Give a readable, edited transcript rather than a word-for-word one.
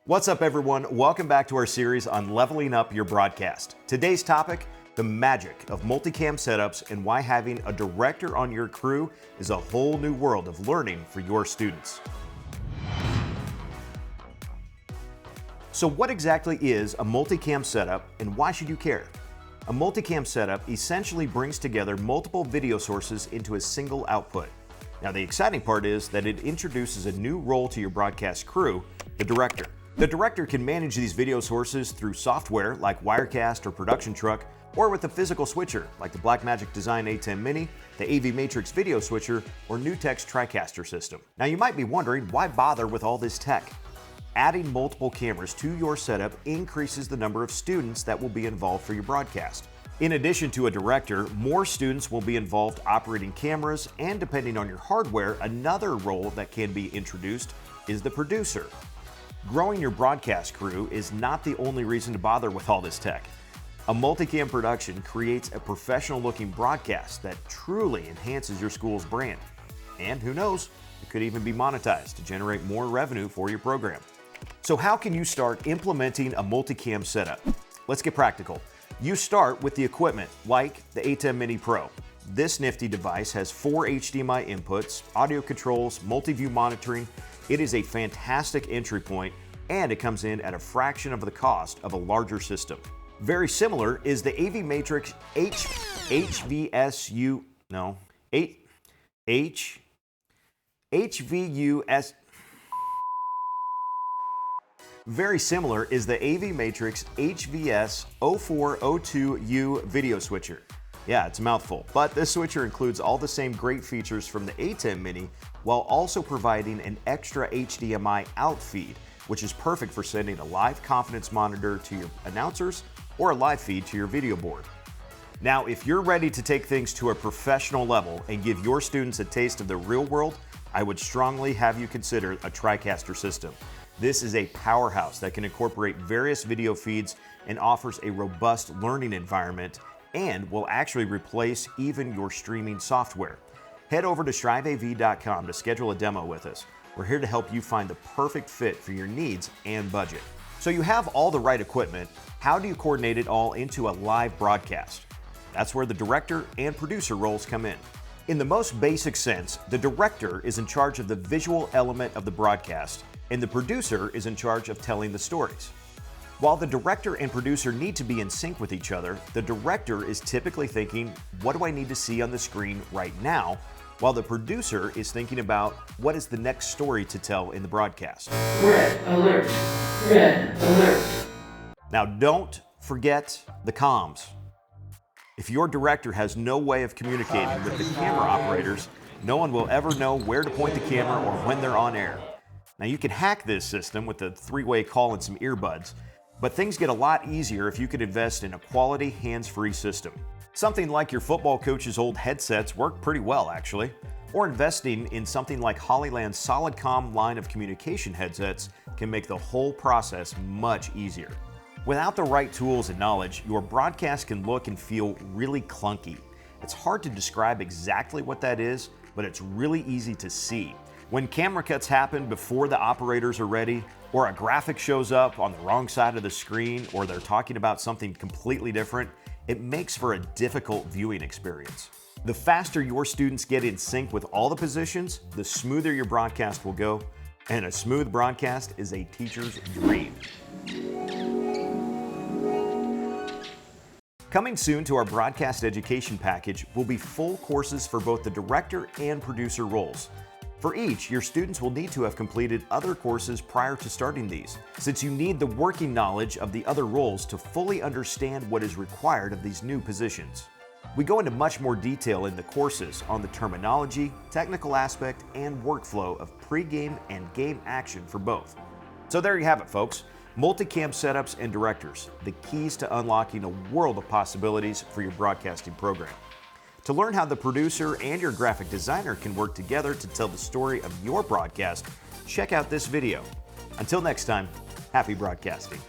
What's up, everyone? Welcome back to our series on leveling up your broadcast. Today's topic, the magic of multicam setups and why having a director on your crew is a whole new world of learning for your students. So what exactly is a multicam setup and why should you care? A multicam setup essentially brings together multiple video sources into a single output. Now, the exciting part is that it introduces a new role to your broadcast crew, the director. The director can manage these video sources through software like Wirecast or Production Truck, or with a physical switcher like the Blackmagic Design A10 Mini, the AV Matrix video switcher, or NewTek's TriCaster system. Now, you might be wondering, why bother with all this tech? Adding multiple cameras to your setup increases the number of students that will be involved for your broadcast. In addition to a director, more students will be involved operating cameras, and depending on your hardware, another role that can be introduced is the producer. Growing your broadcast crew is not the only reason to bother with all this tech. A multicam production creates a professional-looking broadcast that truly enhances your school's brand. And who knows, it could even be monetized to generate more revenue for your program. So how can you start implementing a multicam setup? Let's get practical. You start with the equipment, like the A10 Mini Pro. This nifty device has 4 HDMI inputs, audio controls, multi-view monitoring. It is a fantastic entry point, and it comes in at a fraction of the cost of a larger system. Very similar is the AV Matrix HVSU Very similar is the AV Matrix HVS 0402U video switcher. Yeah, it's a mouthful, but this switcher includes all the same great features from the A10 Mini while also providing an extra HDMI out feed, which is perfect for sending a live confidence monitor to your announcers or a live feed to your video board. Now, if you're ready to take things to a professional level and give your students a taste of the real world, I would strongly have you consider a TriCaster system. This is a powerhouse that can incorporate various video feeds and offers a robust learning environment and will actually replace even your streaming software. Head over to striveav.com to schedule a demo with us. We're here to help you find the perfect fit for your needs and budget. So you have all the right equipment. How do you coordinate it all into a live broadcast? That's where the director and producer roles come in. In the most basic sense, the director is in charge of the visual element of the broadcast, and the producer is in charge of telling the stories. While the director and producer need to be in sync with each other, the director is typically thinking, what do I need to see on the screen right now? While the producer is thinking about what is the next story to tell in the broadcast. Red alert! Red alert! Now, don't forget the comms. If your director has no way of communicating with the camera operators, no one will ever know where to point the camera or when they're on air. Now, you can hack this system with a 3-way call and some earbuds, but things get a lot easier if you could invest in a quality hands-free system. Something like your football coach's old headsets work pretty well, actually. Or investing in something like Hollyland's SolidComm line of communication headsets can make the whole process much easier. Without the right tools and knowledge, your broadcast can look and feel really clunky. It's hard to describe exactly what that is, but it's really easy to see. When camera cuts happen before the operators are ready, or a graphic shows up on the wrong side of the screen, or they're talking about something completely different, it makes for a difficult viewing experience. The faster your students get in sync with all the positions, the smoother your broadcast will go, and a smooth broadcast is a teacher's dream. Coming soon to our broadcast education package will be full courses for both the director and producer roles. For each, your students will need to have completed other courses prior to starting these, since you need the working knowledge of the other roles to fully understand what is required of these new positions. We go into much more detail in the courses on the terminology, technical aspect, and workflow of pre-game and game action for both. So there you have it, folks. Multicam setups and directors, the keys to unlocking a world of possibilities for your broadcasting program. To learn how the producer and your graphic designer can work together to tell the story of your broadcast, check out this video. Until next time, happy broadcasting.